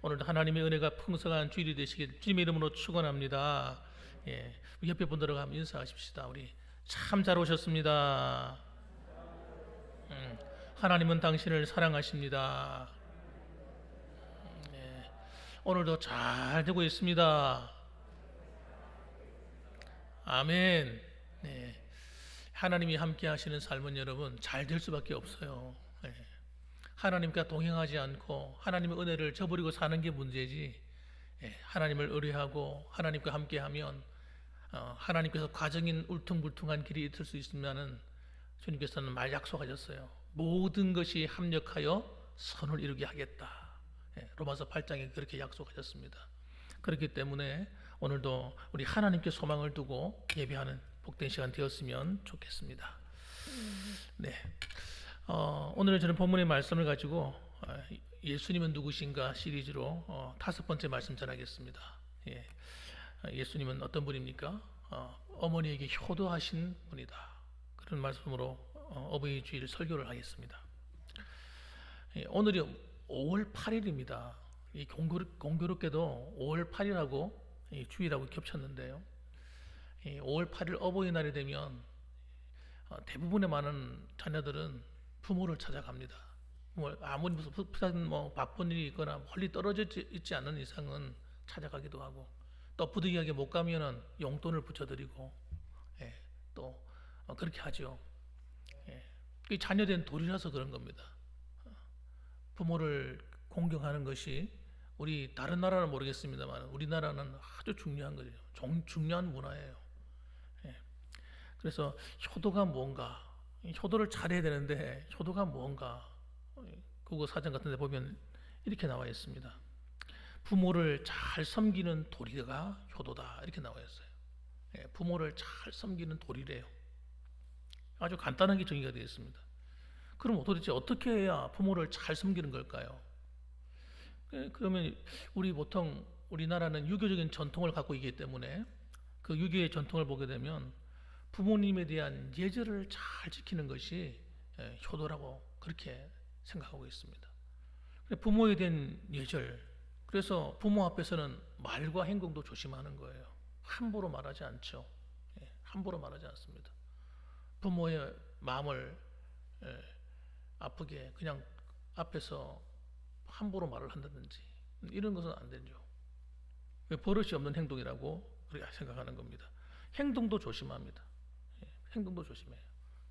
오늘도 하나님의 은혜가 풍성한 주일이 되시길 주님의 이름으로 축원합니다. 예, 우리 옆에 분들하고 한번 인사하십시다. 우리 참 잘 오셨습니다. 하나님은 당신을 사랑하십니다. 예, 오늘도 잘 되고 있습니다. 아멘. 네, 하나님이 함께 하시는 삶은 여러분 잘 될 수밖에 없어요. 예, 하나님과 동행하지 않고 하나님의 은혜를 저버리고 사는 게 문제지. 예, 하나님을 의뢰하고 하나님과 함께하면 하나님께서 과정인 울퉁불퉁한 길이 있을 수 있으면은 주님께서는 말 약속하셨어요. 모든 것이 합력하여 선을 이루게 하겠다. 예, 로마서 8장에 그렇게 약속하셨습니다. 그렇기 때문에 오늘도 우리 하나님께 소망을 두고 예배하는 복된 시간 되었으면 좋겠습니다. 네, 오늘은 저는 본문의 말씀을 가지고 예수님은 누구신가 시리즈로 5번째 말씀 전하겠습니다. 예, 예수님은 어떤 분입니까? 어머니에게 효도하신 분이다. 그런 말씀으로 어버이 주일 설교를 하겠습니다. 예, 오늘이 5월 8일입니다. 공교롭게도 5월 8일하고 주일하고 겹쳤는데요. 5월 8일 어버이날이 되면 대부분의 많은 자녀들은 부모를 찾아갑니다. 아무리 무슨 바쁜 일이 있거나 멀리 떨어져 있지 않는 이상은 찾아가기도 하고, 또 부득이하게 못 가면은 용돈을 붙여드리고, 예, 또 그렇게 하죠. 예, 자녀된 도리라서 그런 겁니다. 부모를 공경하는 것이 우리 다른 나라는 모르겠습니다만 우리나라는 아주 중요한 거죠. 중요한 문화예요. 예, 그래서 효도가 뭔가, 효도를 잘해야 되는데 효도가 뭔가, 국어 사전 같은 데 보면 이렇게 나와 있습니다. 부모를 잘 섬기는 도리가 효도다, 이렇게 나와 있어요. 예, 부모를 잘 섬기는 도리래요. 아주 간단한 게 정의가 되어 있습니다. 그럼 도대체 어떻게 해야 부모를 잘 섬기는 걸까요? 그러면 보통 우리나라는 유교적인 전통을 갖고 있기 때문에 그 유교의 전통을 보게 되면 부모님에 대한 예절을 잘 지키는 것이 효도라고 그렇게 생각하고 있습니다. 부모에 대한 예절, 그래서 부모 앞에서는 말과 행동도 조심하는 거예요. 함부로 말하지 않죠. 함부로 말하지 않습니다. 부모의 마음을 아프게 그냥 앞에서 함부로 말을 한다든지 이런 것은 안 되죠. 버릇이 없는 행동이라고 그렇게 생각하는 겁니다. 행동도 조심합니다. 행동도 조심해요.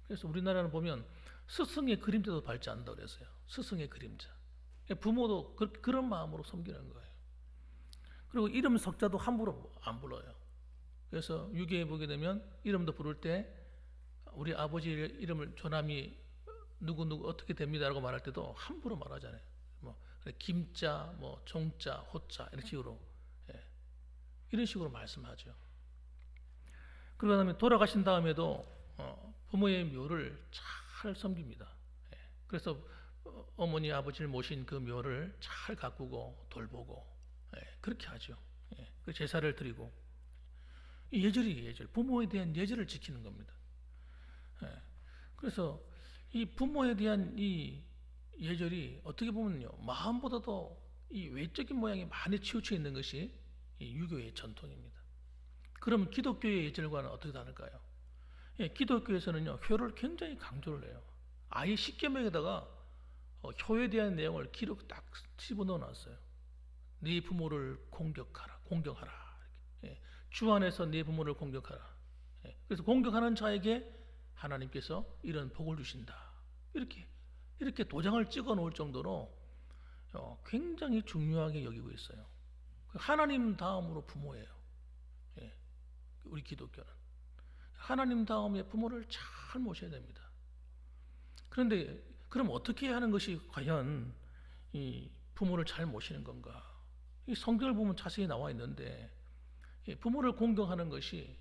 그래서 우리나라는 보면 스승의 그림자도 밟지 않는다고 그랬어요. 스승의 그림자. 부모도 그런 마음으로 섬기는 거예요. 그리고 이름 석자도 함부로 안 불러요. 그래서 유교에 보게 되면 이름도 부를 때 우리 아버지 이름을 조남이 누구 어떻게 됩니다라고 말할 때도 함부로 말하잖아요. 김자, 종자, 호자 이런 식으로, 이런 식으로 말씀하죠. 그러고 나면 돌아가신 다음에도 부모의 묘를 잘 섬깁니다. 그래서 어머니 아버지를 모신 그 묘를 잘 가꾸고 돌보고, 그렇게 하죠. 그 제사를 드리고, 이 예절이 예절, 부모에 대한 예절을 지키는 겁니다. 그래서 이 부모에 대한 이 예절이 어떻게 보면요, 마음보다도 이 외적인 모양이 많이 치우쳐 있는 것이 이 유교의 전통입니다. 그럼 기독교의 예절과는 어떻게 다를까요? 기독교에서는요, 효를 굉장히 강조를 해요. 아예 십계명에다가 효에 대한 내용을 기록 딱 집어넣어 놨어요. 네 부모를 공경하라. 주 안에서 네 부모를 공경하라. 그래서 공경하는 자에게 하나님께서 이런 복을 주신다. 이렇게 도장을 찍어 놓을 정도로 굉장히 중요하게 여기고 있어요. 하나님 다음으로 부모예요. 우리 기독교는 하나님 다음에 부모를 잘 모셔야 됩니다. 그런데 그럼 어떻게 하는 것이 과연 이 부모를 잘 모시는 건가? 이 성경을 보면 자세히 나와 있는데, 부모를 공경하는 것이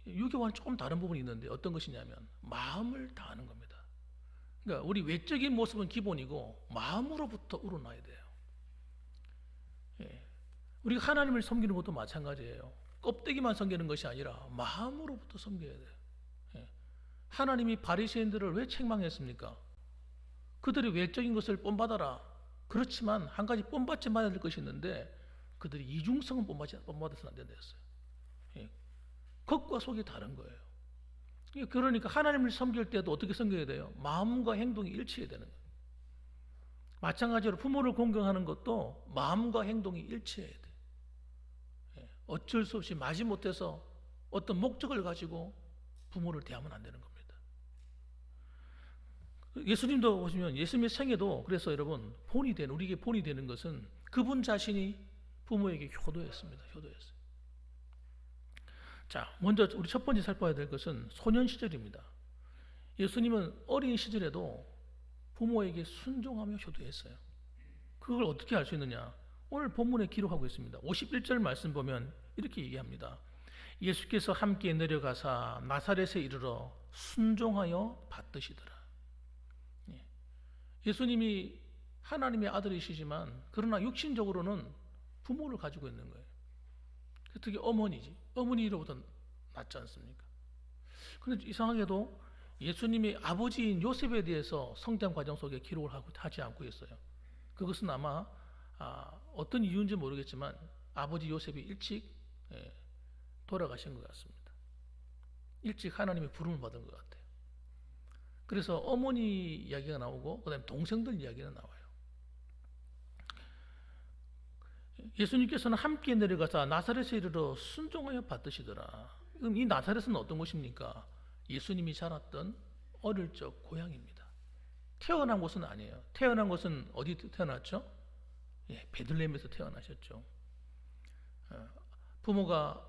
유교와는 조금 다른 부분이 있는데 어떤 것이냐면 마음을 다하는 겁니다. 그러니까 우리 외적인 모습은 기본이고 마음으로부터 우러나야 돼요. 우리가 하나님을 섬기는 것도 마찬가지예요. 껍데기만 섬기는 것이 아니라 마음으로부터 섬겨야 돼요. 하나님이 바리새인들을 왜 책망했습니까? 그들이 외적인 것을 본받아라, 그렇지만 한 가지 본받지 말아야 될 것이 있는데 그들이 이중성은 본받아서는 안 된다 했어요. 예. 겉과 속이 다른 거예요. 그러니까 하나님을 섬길 때도 어떻게 섬겨야 돼요? 마음과 행동이 일치해야 되는 거예요. 마찬가지로 부모를 공경하는 것도 마음과 행동이 일치해야 돼요. 예. 어쩔 수 없이 마지못해서 어떤 목적을 가지고 부모를 대하면 안 되는 겁니다. 예수님도 보시면 예수님의 생애도 그래서 여러분 우리에게 본이 되는 것은 그분 자신이 부모에게 효도했습니다. 효도했어요. 자, 먼저 우리 첫 번째 살펴야 될 것은 소년 시절입니다. 예수님은 어린 시절에도 부모에게 순종하며 효도했어요. 그걸 어떻게 알 수 있느냐? 오늘 본문에 기록하고 있습니다. 51절 말씀 보면 이렇게 얘기합니다. 예수께서 함께 내려가사 나사렛에 이르러 순종하여 받드시더라. 예수님이 하나님의 아들이시지만 그러나 육신적으로는 부모를 가지고 있는 거예요. 특히 어머니지. 어머니로부터 낫지 않습니까? 그런데 이상하게도 예수님이 아버지인 요셉에 대해서 성장 과정 속에 기록을 하지 않고 있어요. 그것은 아마 어떤 이유인지 모르겠지만 아버지 요셉이 일찍 돌아가신 것 같습니다. 일찍 하나님의 부름을 받은 것 같아요. 그래서 어머니 이야기가 나오고 그다음에 동생들 이야기가 나와요. 예수님께서는 함께 내려가서 나사렛에 이르러 순종하여 받으시더라. 그럼 이 나사렛은 어떤 곳입니까? 예수님이 자랐던 어릴 적 고향입니다. 태어난 곳은 아니에요. 태어난 곳은 어디 태어났죠? 베들레헴에서 태어나셨죠. 부모가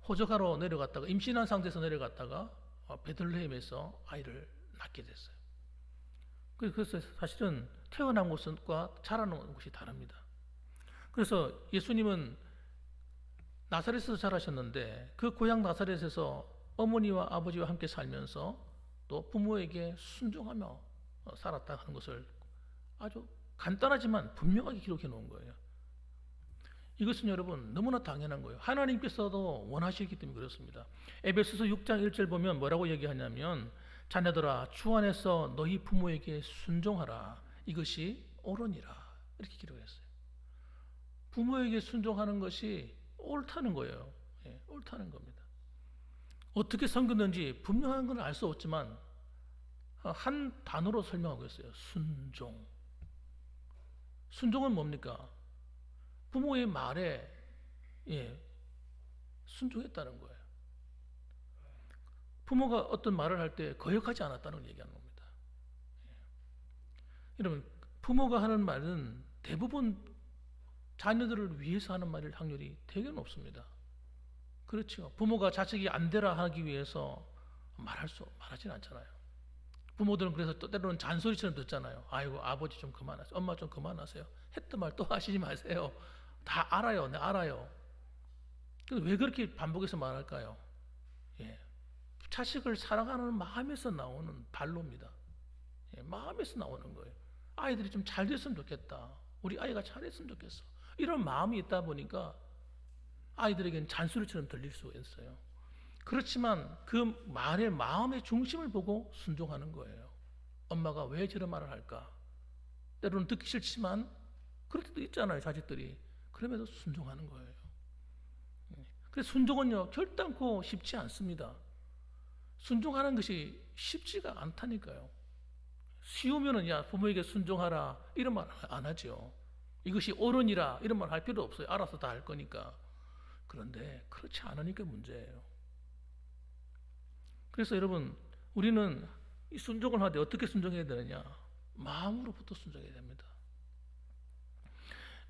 호적하러 내려갔다가 임신한 상태에서 내려갔다가 베들레헴에서 아이를 낳게 됐어요. 그래서 사실은 태어난 곳과 자라는 곳이 다릅니다. 그래서 예수님은 나사렛에서 자라셨는데 그 고향 나사렛에서 어머니와 아버지와 함께 살면서 또 부모에게 순종하며 살았다 하는 것을 아주 간단하지만 분명하게 기록해 놓은 거예요. 이것은 여러분 너무나 당연한 거예요. 하나님께서도 원하시기 때문에 그렇습니다. 에베소서 6장 1절 보면 뭐라고 얘기하냐면 자녀들아 주 안에서 너희 부모에게 순종하라. 이것이 옳으니라. 이렇게 기록했어요. 부모에게 순종하는 것이 옳다는 거예요. 옳다는 겁니다. 어떻게 섬겼는지 분명한 건 알 수 없지만 한 단어로 설명하고 있어요. 순종. 순종은 뭡니까? 부모의 말에 순종했다는 거예요. 부모가 어떤 말을 할 때 거역하지 않았다는 걸 얘기하는 겁니다. 여러분, 부모가 하는 말은 대부분 자녀들을 위해서 하는 말일 확률이 되게 높습니다. 그렇죠. 부모가 자식이 안 되라 하기 위해서 말하진 않잖아요. 부모들은 그래서 또 때로는 잔소리처럼 듣잖아요. 아이고 아버지 좀 그만하세요. 엄마 좀 그만하세요. 했던 말 또 하시지 마세요. 다 알아요. 네, 알아요. 왜 그렇게 반복해서 말할까요? 자식을 사랑하는 마음에서 나오는 발로입니다. 마음에서 나오는 거예요. 아이들이 좀 잘 됐으면 좋겠다. 우리 아이가 잘했으면 좋겠어. 이런 마음이 있다 보니까 아이들에게는 잔소리처럼 들릴 수 있어요. 그렇지만 그 말의 마음의 중심을 보고 순종하는 거예요. 엄마가 왜 저런 말을 할까? 때로는 듣기 싫지만 그럴 때도 있잖아요, 자식들이. 그럼에도 순종하는 거예요. 그래서 순종은요, 결단코 쉽지 않습니다. 순종하는 것이 쉽지가 않다니까요. 쉬우면은 야 부모에게 순종하라 이런 말 안 하죠. 이것이 옳으니라 이런 말 할 필요 없어요. 알아서 다 할 거니까. 그런데 그렇지 않으니까 문제예요. 그래서 여러분 우리는 이 순종을 하되 어떻게 순종해야 되느냐? 마음으로부터 순종해야 됩니다.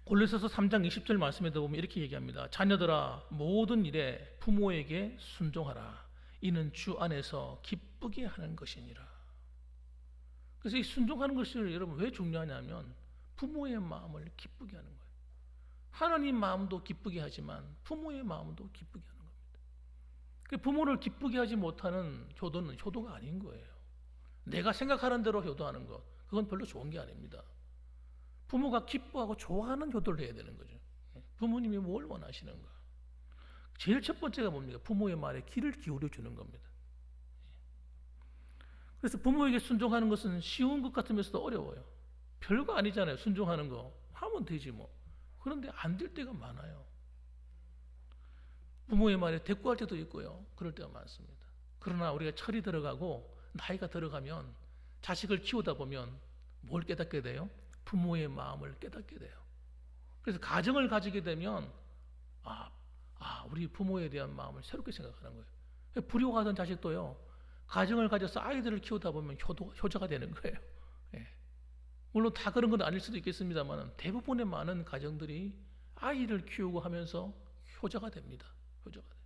골로새서 3장 20절 말씀에도 보면 이렇게 얘기합니다. 자녀들아 모든 일에 부모에게 순종하라. 이는 주 안에서 기쁘게 하는 것이니라. 그래서 이 순종하는 것이 여러분 왜 중요하냐면 부모의 마음을 기쁘게 하는 거예요. 하나님 마음도 기쁘게 하지만 부모의 마음도 기쁘게 하는 겁니다. 부모를 기쁘게 하지 못하는 효도는 효도가 아닌 거예요. 내가 생각하는 대로 효도하는 것, 그건 별로 좋은 게 아닙니다. 부모가 기뻐하고 좋아하는 효도를 해야 되는 거죠. 부모님이 뭘 원하시는가? 제일 첫 번째가 뭡니까? 부모의 말에 귀를 기울여 주는 겁니다. 그래서 부모에게 순종하는 것은 쉬운 것 같으면서도 어려워요. 별거 아니잖아요. 순종하는 거 하면 되지 뭐. 그런데 안 될 때가 많아요. 부모의 말에 대꾸할 때도 있고요. 그럴 때가 많습니다. 그러나 우리가 철이 들어가고 나이가 들어가면 자식을 키우다 보면 뭘 깨닫게 돼요? 부모의 마음을 깨닫게 돼요. 그래서 가정을 가지게 되면 우리 부모에 대한 마음을 새롭게 생각하는 거예요. 불효하던 자식도요, 가정을 가져서 아이들을 키우다 보면 효자가 되는 거예요. 예. 물론 다 그런 건 아닐 수도 있겠습니다만 대부분의 많은 가정들이 아이를 키우고 하면서 효자가 됩니다. 효자가 돼요.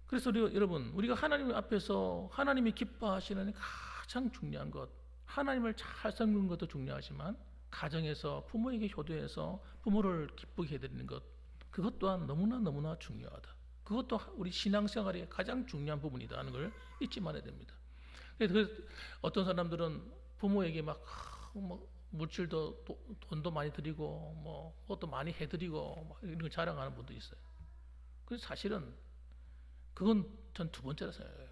그래서 여러분, 우리가 하나님 앞에서 하나님이 기뻐하시는 가장 중요한 것, 하나님을 잘 섬기는 것도 중요하지만 가정에서 부모에게 효도해서 부모를 기쁘게 해드리는 것, 그것 또한 너무나 중요하다. 그것도 우리 신앙생활의 가장 중요한 부분이다는 걸 잊지 말아야 됩니다. 그래서 어떤 사람들은 부모에게 막 물질도 돈도 많이 드리고 뭐 그것도 많이 해드리고 이런 걸 자랑하는 분도 있어요. 그래서 사실은 그건 전 두 번째라 생각해요.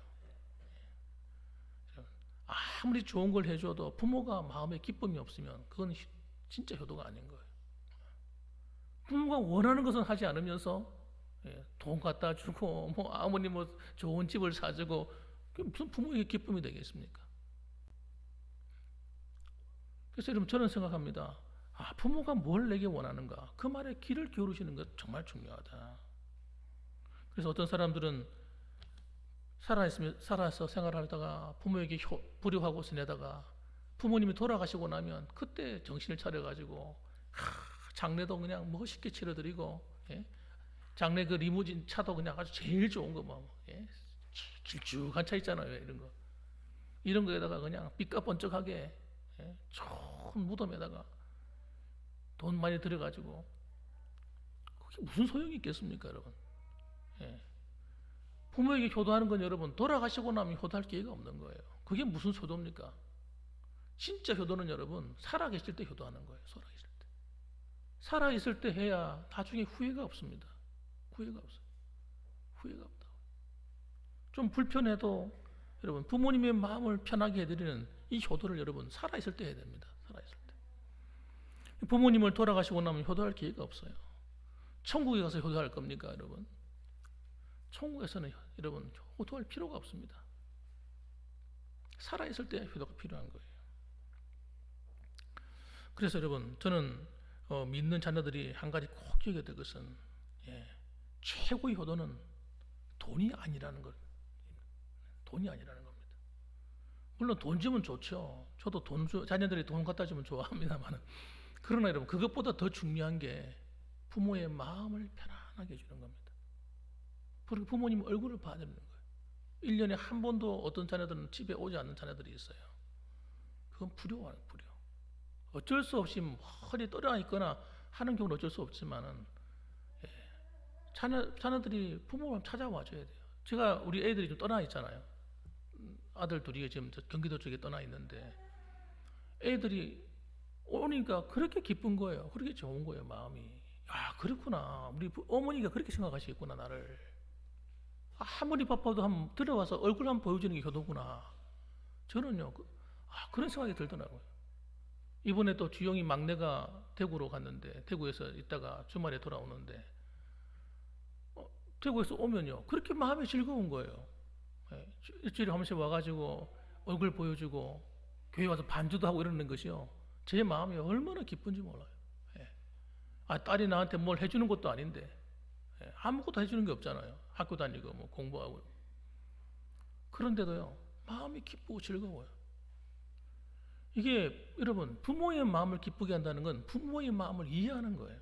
아무리 좋은 걸 해줘도 부모가 마음에 기쁨이 없으면 그건 진짜 효도가 아닌 거예요. 부모가 원하는 것은 하지 않으면서 돈 갖다 주고 뭐 아무리 뭐 좋은 집을 사주고 그게 무슨 부모에게 기쁨이 되겠습니까? 그래서 여러분, 저는 생각합니다. 부모가 뭘 내게 원하는가, 그 말에 귀를 기울이시는 것 정말 중요하다. 그래서 어떤 사람들은 살아서 생활하다가 부모에게 불효하고 지내다가 부모님이 돌아가시고 나면 그때 정신을 차려가지고 장례도 그냥 멋있게 치러드리고, 장례 그 리무진 차도 그냥 아주 제일 좋은 거 길쭉한 차 있잖아요. 이런 거에다가 그냥 삐까번쩍하게 좋은 무덤에다가 돈 많이 들여가지고, 그게 무슨 소용이 있겠습니까, 여러분? 부모에게 효도하는 건 여러분, 돌아가시고 나면 효도할 기회가 없는 거예요. 그게 무슨 효도입니까? 진짜 효도는 여러분, 살아계실 때 효도하는 거예요. 살아계실 때. 살아있을 때 해야 나중에 후회가 없습니다. 후회가 없어요. 후회가 없다. 좀 불편해도 여러분, 부모님의 마음을 편하게 해드리는 이 효도를 여러분, 살아있을 때 해야 됩니다. 살아있을 때. 부모님을 돌아가시고 나면 효도할 기회가 없어요. 천국에 가서 효도할 겁니까, 여러분? 천국에서는 여러분, 효도할 필요가 없습니다. 살아있을 때 효도가 필요한 거예요. 그래서 여러분, 저는 믿는 자녀들이 한 가지 꼭 기억해야 될 것은, 최고의 효도는 돈이 아니라는 것. 돈이 아니라는 겁니다. 물론 돈 주면 좋죠. 저도 자녀들이 돈 갖다 주면 좋아합니다만, 그러나 여러분, 그것보다 더 중요한 게 부모의 마음을 편안하게 해주는 겁니다. 그리고 부모님 얼굴을 봐야 되는 거예요. 1년에 한 번도 어떤 자녀들은 집에 오지 않는 자녀들이 있어요. 그건 불효예요, 불효. 어쩔 수 없이 허리 떨어 있거나 하는 경우는 어쩔 수 없지만은, 자녀들이 부모를 찾아와 줘야 돼요. 제가 우리 애들이 좀 떠나 있잖아요. 아들 둘이 지금 경기도 쪽에 떠나 있는데, 애들이 오니까 그렇게 기쁜 거예요. 그렇게 좋은 거예요, 마음이. 그렇구나. 우리 어머니가 그렇게 생각하시겠구나, 나를. 아무리 바빠도 한번 들어와서 얼굴 한번 보여주는 게 효도구나. 저는요, 그런 생각이 들더라고요. 이번에 또 주영이 막내가 대구로 갔는데, 대구에서 있다가 주말에 돌아오는데, 대구에서 오면요, 그렇게 마음이 즐거운 거예요. 일주일에 한 번씩 와가지고 얼굴 보여주고 교회 와서 반주도 하고 이러는 것이요, 제 마음이 얼마나 기쁜지 몰라요. 딸이 나한테 뭘 해주는 것도 아닌데, 아무것도 해주는 게 없잖아요. 학교 다니고 뭐 공부하고. 그런데도요, 마음이 기쁘고 즐거워요. 이게 여러분, 부모의 마음을 기쁘게 한다는 건 부모의 마음을 이해하는 거예요.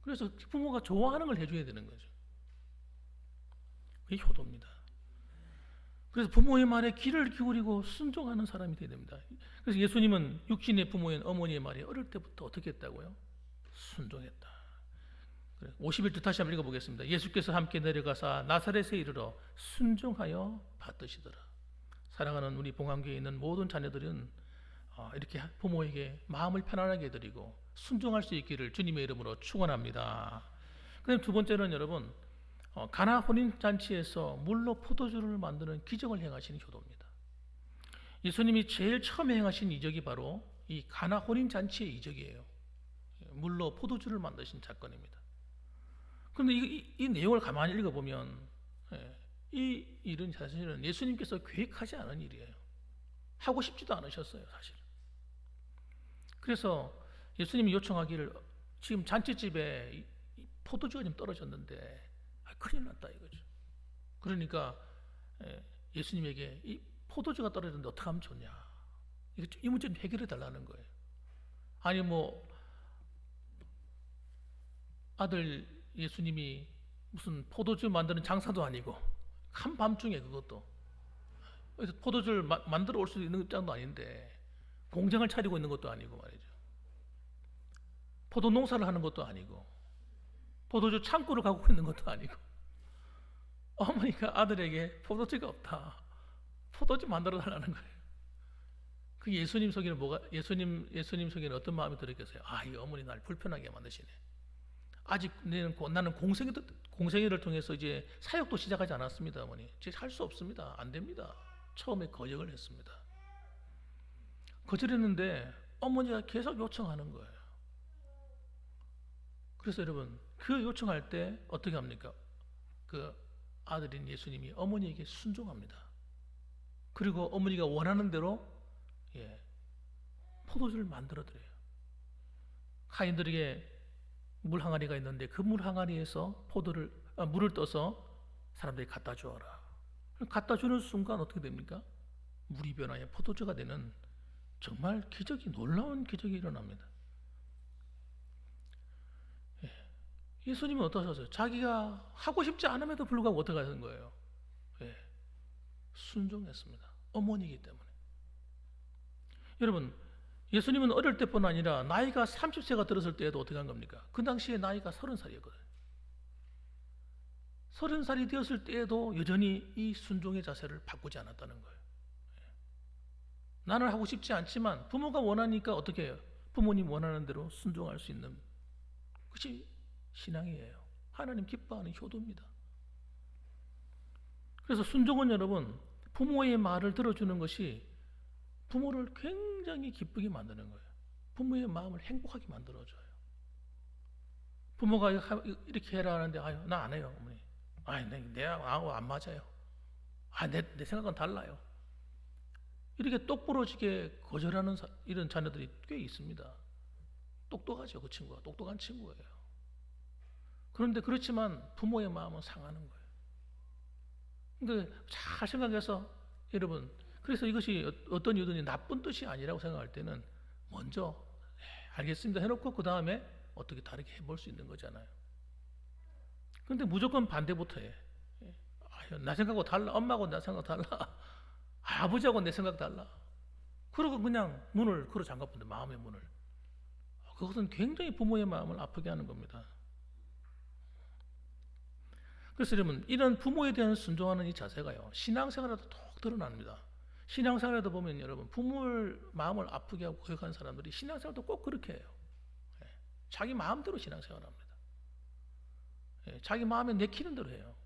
그래서 부모가 좋아하는 걸 해줘야 되는 거죠. 그게 효도입니다. 그래서 부모의 말에 귀를 기울이고 순종하는 사람이 되어야 됩니다. 그래서 예수님은 육신의 부모인 어머니의 말에 어릴 때부터 어떻게 했다고요? 순종했다. 51절 다시 한번 읽어보겠습니다. 예수께서 함께 내려가사 나사렛에 이르러 순종하여 받드시더라. 사랑하는 우리 봉안교회에 있는 모든 자녀들은 이렇게 부모에게 마음을 편안하게 해드리고 순종할 수 있기를 주님의 이름으로 축원합니다. 그다음 두 번째는 여러분, 가나 혼인잔치에서 물로 포도주를 만드는 기적을 행하시는 효도입니다. 예수님이 제일 처음 행하신 이적이 바로 이 가나 혼인 잔치의 이적이에요. 물로 포도주를 만드신 사건입니다. 그런데 이 내용을 가만히 읽어보면 이 일은 사실은 예수님께서 계획하지 않은 일이에요. 하고 싶지도 않으셨어요, 사실. 그래서 예수님이 요청하기를 지금 잔치집에 포도주가 좀 떨어졌는데 큰일 났다 이거죠. 그러니까 예수님에게 이 포도주가 떨어졌는데 어떻게 하면 좋냐, 이 문제 좀 해결해 달라는 거예요. 아니 뭐 아들 예수님이 무슨 포도주 만드는 장사도 아니고 한밤중에 그것도 그래서 포도주를 만들어 올 수 있는 입장도 아닌데 공장을 차리고 있는 것도 아니고 말이죠. 포도 농사를 하는 것도 아니고 포도주 창고를 갖고 있는 것도 아니고 어머니가 아들에게 포도주가 없다, 포도주 만들어 달라는 거예요. 그 예수님 속에는 예수님 속에는 어떤 마음이 들었겠어요? 이 어머니 날 불편하게 만드시네. 아직 나는 공생애를 통해서 이제 사역도 시작하지 않았습니다. 어머니, 이제 할 수 없습니다. 안 됩니다. 처음에 거역을 했습니다. 거절했는데 어머니가 계속 요청하는 거예요. 그래서 여러분, 그 요청할 때 어떻게 합니까? 그 아들인 예수님이 어머니에게 순종합니다. 그리고 어머니가 원하는 대로 포도주를 만들어 드려요. 가인들에게 물 항아리가 있는데 그 물 항아리에서 물을 떠서 사람들이 갖다 주어라. 갖다 주는 순간 어떻게 됩니까? 물이 변하여 포도주가 되는 정말 놀라운 기적이 일어납니다. 예수님은 어떠셨어요? 자기가 하고 싶지 않음에도 불구하고 어떻게 하는 거예요? 순종했습니다. 어머니이기 때문에. 여러분, 예수님은 어릴 때뿐 아니라 나이가 30세가 들었을 때에도 어떻게 한 겁니까? 그 당시에 나이가 30살이었거든요. 30살이 되었을 때에도 여전히 이 순종의 자세를 바꾸지 않았다는 거예요. 나는 하고 싶지 않지만 부모가 원하니까 어떻게 해요? 부모님 원하는 대로 순종할 수 있는 것이 신앙이에요. 하나님 기뻐하는 효도입니다. 그래서 순종은 여러분, 부모의 말을 들어주는 것이 부모를 굉장히 기쁘게 만드는 거예요. 부모의 마음을 행복하게 만들어줘요. 부모가 이렇게 해라 하는데 나 안 해요, 어머니. 내하고 안 맞아요. 내 생각은 달라요. 이렇게 똑부러지게 거절하는 이런 자녀들이 꽤 있습니다. 똑똑하죠, 그 친구가. 똑똑한 친구예요. 그런데 그렇지만 부모의 마음은 상하는 거예요. 근데 잘 생각해서 여러분, 그래서 이것이 어떤 이유든지 나쁜 뜻이 아니라고 생각할 때는 먼저 알겠습니다 해놓고 그 다음에 어떻게 다르게 해볼 수 있는 거잖아요. 그런데 무조건 반대부터 해. 나 생각하고 달라. 엄마하고 나 생각 달라. 아버지하고 내 생각 달라. 그러고 그냥 문을 걸어 잠가본다. 마음의 문을. 그것은 굉장히 부모의 마음을 아프게 하는 겁니다. 그래서 여러분, 이런 부모에 대한 순종하는 이 자세가요, 신앙생활에도 톡 드러납니다. 신앙생활에도 보면 여러분, 부모의 마음을 아프게 하고 거역하는 사람들이 신앙생활도 꼭 그렇게 해요. 자기 마음대로 신앙생활합니다. 자기 마음에 내키는 대로 해요.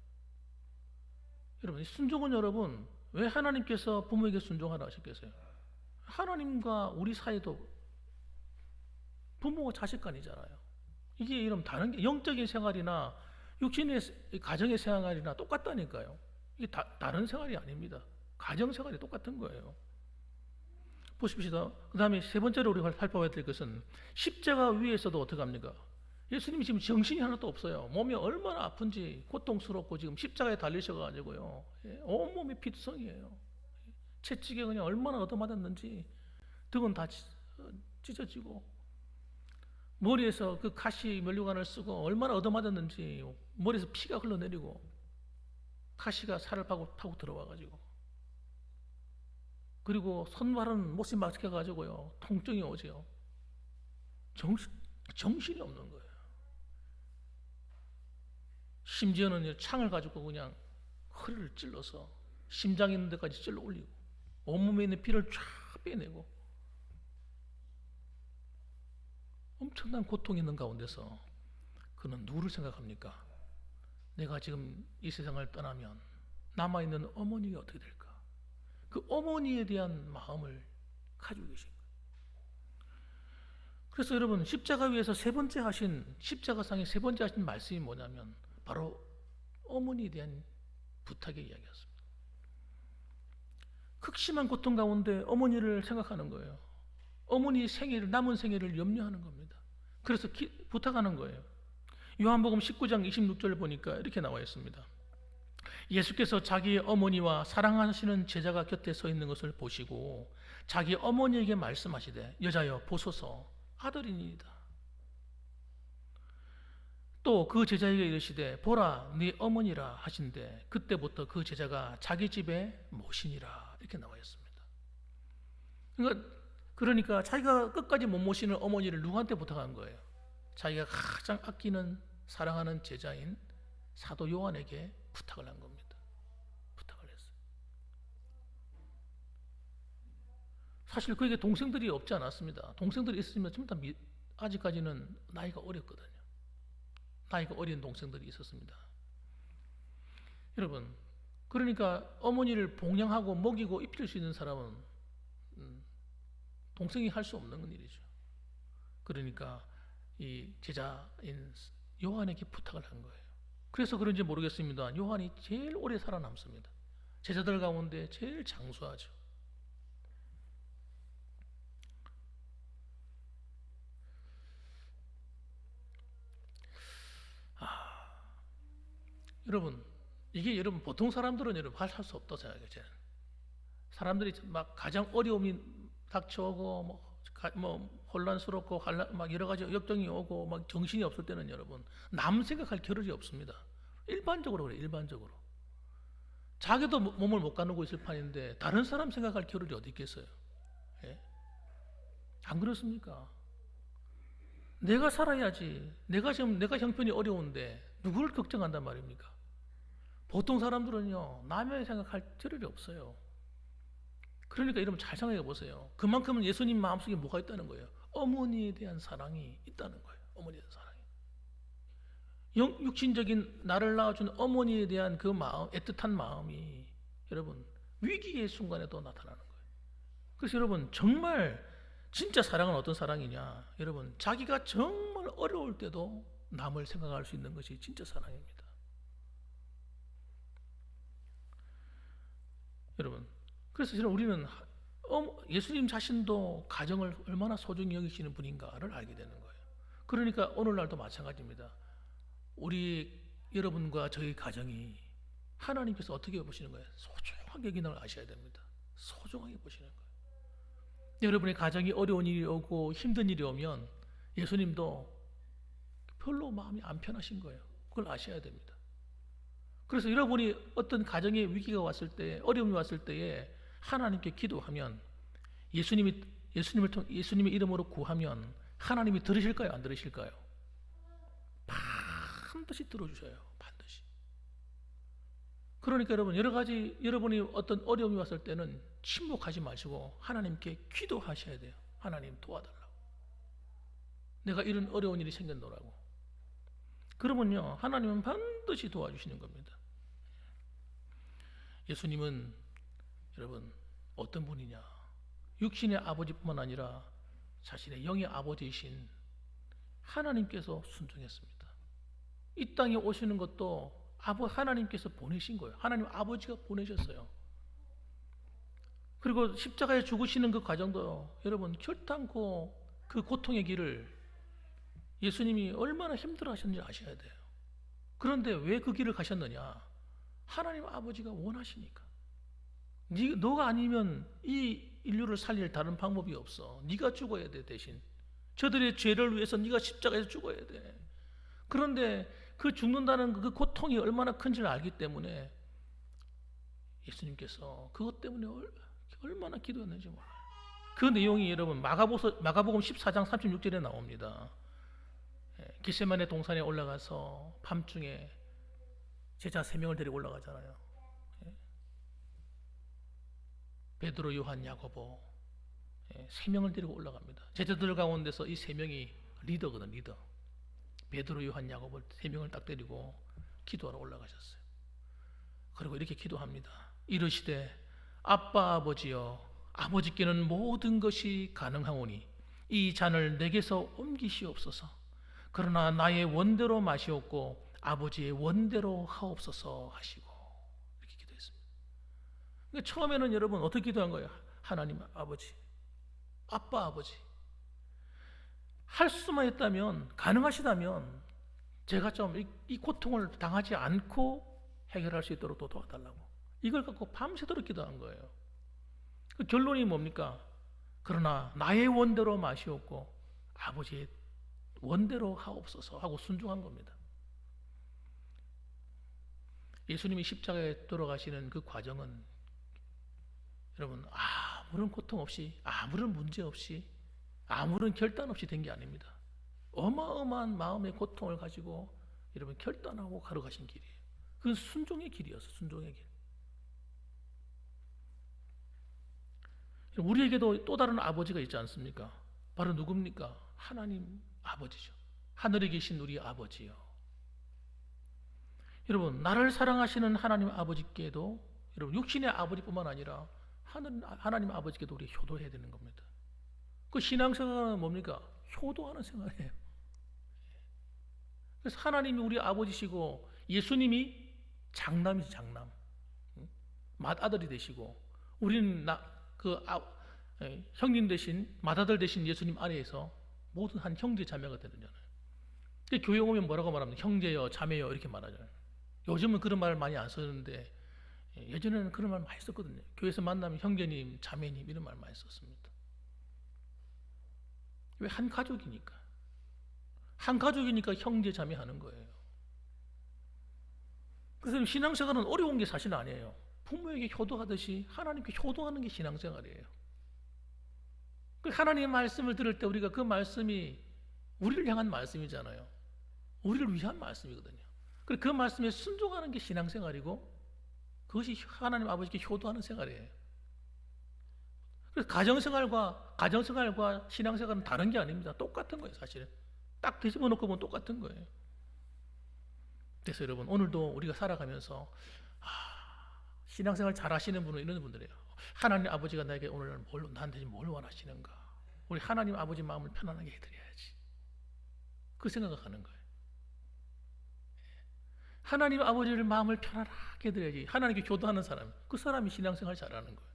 여러분, 순종은 여러분, 왜 하나님께서 부모에게 순종하라 하셨겠어요? 하나님과 우리 사이도 부모와 자식 간이잖아요. 이게 이런 다른 게 영적인 생활이나 육신의 가정의 생활이나 똑같다니까요. 이게 다른 생활이 아닙니다. 가정 생활이 똑같은 거예요. 보십시다. 그 다음에 세 번째로 우리가 살펴봐야 될 것은 십자가 위에서도 어떻게 합니까? 예수님이 지금 정신이 하나도 없어요. 몸이 얼마나 아픈지 고통스럽고 지금 십자가에 달리셔가지고요, 온몸이 피투성이에요. 채찍에 그냥 얼마나 얻어맞았는지 등은 다 찢어지고 머리에서 그 가시 면류관을 쓰고 얼마나 얻어맞았는지 머리에서 피가 흘러내리고 가시가 살을 파고 들어와가지고, 그리고 손발은 못이 막혀가지고요 통증이 오죠. 정신이 없는 거예요. 심지어는 창을 가지고 그냥 허리를 찔러서 심장 있는 데까지 찔러 올리고 온몸에 있는 피를 쫙 빼내고 엄청난 고통이 있는 가운데서 그는 누구를 생각합니까? 내가 지금 이 세상을 떠나면 남아있는 어머니가 어떻게 될까? 그 어머니에 대한 마음을 가지고 계신 거예요. 그래서 여러분 십자가 위에서 십자가상의 세 번째 하신 말씀이 뭐냐면 바로 어머니에 대한 부탁의 이야기였습니다. 극심한 고통 가운데 어머니를 생각하는 거예요. 어머니 남은 생애를 염려하는 겁니다. 그래서 부탁하는 거예요. 요한복음 19장 26절 보니까 이렇게 나와 있습니다. 예수께서 자기의 어머니와 사랑하시는 제자가 곁에 서 있는 것을 보시고 자기 어머니에게 말씀하시되 여자여 보소서 아들이니이다. 또 그 제자에게 이르시되 보라 네 어머니라 하신대 그때부터 그 제자가 자기 집에 모시니라 이렇게 나와 있습니다. 그러니까 자기가 끝까지 못 모시는 어머니를 누구한테 부탁한 거예요? 자기가 가장 아끼는 사랑하는 제자인 사도 요한에게 부탁을 한 겁니다. 부탁을 했어요. 사실 그에게 동생들이 없지 않았습니다. 동생들이 있으면 전부 다 아직까지는 나이가 어렸거든요. 나이가 어린 동생들이 있었습니다. 여러분, 그러니까 어머니를 봉양하고 먹이고 입힐 수 있는 사람은 동생이 할 수 없는 일이죠. 그러니까 이 제자인 요한에게 부탁을 한 거예요. 그래서 그런지 모르겠습니다. 요한이 제일 오래 살아남습니다. 제자들 가운데 제일 장수하죠. 여러분, 이게 여러분 보통 사람들은 여러분 할 수 없다고 생각해요. 저는. 사람들이 막 가장 어려움이 닥쳐오고 뭐 혼란스럽고 막 여러 가지 역정이 오고 막 정신이 없을 때는 여러분 남 생각할 겨를이 없습니다. 일반적으로 그래요. 일반적으로 자기도 몸을 못 가누고 있을 판인데 다른 사람 생각할 겨를이 어디 있겠어요? 예? 안 그렇습니까? 내가 살아야지. 내가 형편이 어려운데 누구를 걱정한단 말입니까? 보통 사람들은요 남의 생각할 겨를이 없어요. 그러니까 여러분 잘 생각해 보세요. 그만큼은 예수님 마음속에 뭐가 있다는 거예요? 어머니에 대한 사랑이 있다는 거예요. 어머니에 대한 사랑이. 육신적인 나를 낳아준 어머니에 대한 그 마음, 애틋한 마음이 여러분 위기의 순간에도 나타나는 거예요. 그래서 여러분 정말 진짜 사랑은 어떤 사랑이냐? 여러분 자기가 정말 어려울 때도 남을 생각할 수 있는 것이 진짜 사랑입니다. 여러분 그래서 우리는 예수님 자신도 가정을 얼마나 소중히 여기시는 분인가를 알게 되는 거예요. 그러니까 오늘날도 마찬가지입니다. 우리 여러분과 저희 가정이 하나님께서 어떻게 보시는 거예요? 소중하게 여기는 걸 아셔야 됩니다. 소중하게 보시는 거예요. 여러분의 가정이 어려운 일이 오고 힘든 일이 오면 예수님도 별로 마음이 안 편하신 거예요. 그걸 아셔야 됩니다. 그래서 여러분이 어떤 가정에 위기가 왔을 때, 어려움이 왔을 때에 하나님께 기도하면 예수님의 이름으로 구하면 하나님이 들으실까요? 안 들으실까요? 반드시 들어주셔요. 반드시. 그러니까 여러분 여러 가지 여러분이 어떤 어려움이 왔을 때는 침묵하지 마시고 하나님께 기도하셔야 돼요. 하나님 도와달라고. 내가 이런 어려운 일이 생겼노라고. 그러면요 하나님은 반드시 도와주시는 겁니다. 예수님은 여러분 어떤 분이냐? 육신의 아버지뿐만 아니라 자신의 영의 아버지이신 하나님께서 순종했습니다. 이 땅에 오시는 것도 하나님께서 보내신 거예요. 하나님 아버지가 보내셨어요. 그리고 십자가에 죽으시는 그 과정도 여러분 결단코 그 고통의 길을 예수님이 얼마나 힘들어 하셨는지 아셔야 돼요. 그런데 왜 그 길을 가셨느냐? 하나님 아버지가 원하시니까. 너가 아니면 이 인류를 살릴 다른 방법이 없어. 네가 죽어야 돼. 대신 저들의 죄를 위해서 네가 십자가에서 죽어야 돼. 그런데 그 죽는다는 그 고통이 얼마나 큰지를 알기 때문에 예수님께서 그것 때문에 얼마나 기도했는지 몰라요. 그 내용이 여러분 마가복음 14장 36절에 나옵니다. 겟세마네 동산에 올라가서 밤중에 제자 3명을 데리고 올라가잖아요. 베드로, 요한, 야고보 3명을 데리고 올라갑니다. 제자들 가운데서 이 3명이 리더거든. 리더. 베드로, 요한, 야고보 3명을 딱 데리고 기도하러 올라가셨어요. 그리고 이렇게 기도합니다. 이르시되 아빠 아버지여, 아버지께는 모든 것이 가능하오니 이 잔을 내게서 옮기시옵소서. 그러나 나의 원대로 마시옵고 아버지의 원대로 하옵소서 하시고, 이렇게 기도했습니다. 그러니까 처음에는 여러분 어떻게 기도한 거예요? 하나님 아버지, 아빠 아버지, 할 수만 있다면, 가능하시다면 제가 좀 이 고통을 당하지 않고 해결할 수 있도록 또 도와달라고, 이걸 갖고 밤새도록 기도한 거예요. 그 결론이 뭡니까? 그러나 나의 원대로 마시옵고 아버지의 원대로 하옵소서 하고 순종한 겁니다. 예수님이 십자가에 돌아가시는 그 과정은 여러분 아무런 고통 없이, 아무런 문제 없이, 아무런 결단 없이 된 게 아닙니다. 어마어마한 마음의 고통을 가지고 여러분 결단하고 걸어가신 길이에요. 그건 순종의 길이었어, 순종의 길. 우리에게도 또 다른 아버지가 있지 않습니까? 바로 누굽니까? 하나님 아버지죠. 하늘에 계신 우리 아버지요. 여러분, 나를 사랑하시는 하나님 아버지께도, 여러분 육신의 아버지뿐만 아니라 하나님 아버지께도 우리 효도해야 되는 겁니다. 그 신앙생활은 뭡니까? 효도하는 생활이에요. 그래서 하나님이 우리 아버지시고 예수님이 장남이지, 장남. 맏아들이 되시고 우리는 형님 대신, 맏아들 대신 예수님 아래에서 모든 한 형제 자매가 되잖아요. 교회 오면 뭐라고 말합니까? 형제여, 자매여 이렇게 말하잖아요. 요즘은 그런 말을 많이 안 쓰는데 예전에는 그런 말 많이 썼거든요. 교회에서 만나면 형제님, 자매님 이런 말 많이 썼습니다. 왜? 한 가족이니까. 한 가족이니까 형제, 자매 하는 거예요. 그래서 신앙생활은 어려운 게 사실 아니에요. 부모에게 효도하듯이 하나님께 효도하는 게 신앙생활이에요. 하나님의 말씀을 들을 때 우리가 그 말씀이 우리를 향한 말씀이잖아요. 우리를 위한 말씀이거든요. 그 말씀에 순종하는 게 신앙생활이고 그것이 하나님 아버지께 효도하는 생활이에요. 그래서 가정생활과 신앙생활은 다른 게 아닙니다. 똑같은 거예요, 사실은. 딱 뒤집어 놓고 보면 똑같은 거예요. 그래서 여러분, 오늘도 우리가 살아가면서 신앙생활 잘 하시는 분은 이런 분들이에요. 하나님 아버지가 나에게 오늘 나한테 뭘 원하시는가? 우리 하나님 아버지 마음을 편안하게 해드려야지. 그 생각을 하는 거예요. 하나님 아버지를 마음을 편안하게 해드려야지. 하나님께 교도하는 사람, 그 사람이 신앙생활 잘하는 거예요.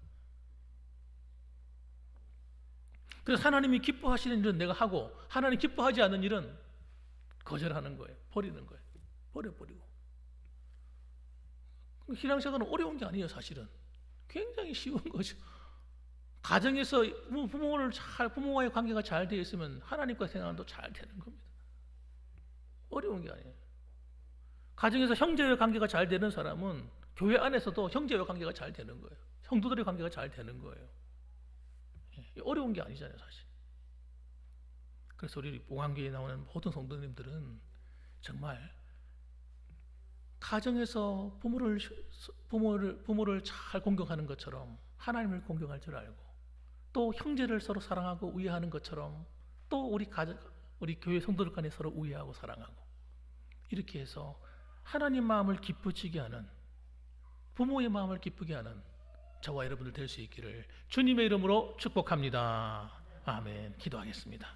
그래서 하나님이 기뻐하시는 일은 내가 하고 하나님 기뻐하지 않는 일은 거절하는 거예요. 버리는 거예요. 버려버리고. 신앙생활은 어려운 게 아니에요, 사실은. 굉장히 쉬운 거죠. 가정에서 부모와의 관계가 잘 되어 있으면 하나님과 생활도 잘 되는 겁니다. 어려운 게 아니에요. 가정에서 형제의 관계가 잘 되는 사람은 교회 안에서도 형제의 관계가 잘 되는 거예요. 성도들의 관계가 잘 되는 거예요. 어려운 게 아니잖아요, 사실. 그래서 우리 봉황교회에 나오는 모든 성도님들은 정말 가정에서 부모를 잘 공경하는 것처럼 하나님을 공경할 줄 알고, 또 형제를 서로 사랑하고 우애하는 것처럼 또 우리 교회 성도들 간에 서로 우애하고 사랑하고, 이렇게 해서 하나님 마음을 기쁘시게 하는, 부모의 마음을 기쁘게 하는 저와 여러분들 될 수 있기를 주님의 이름으로 축복합니다. 아멘. 기도하겠습니다.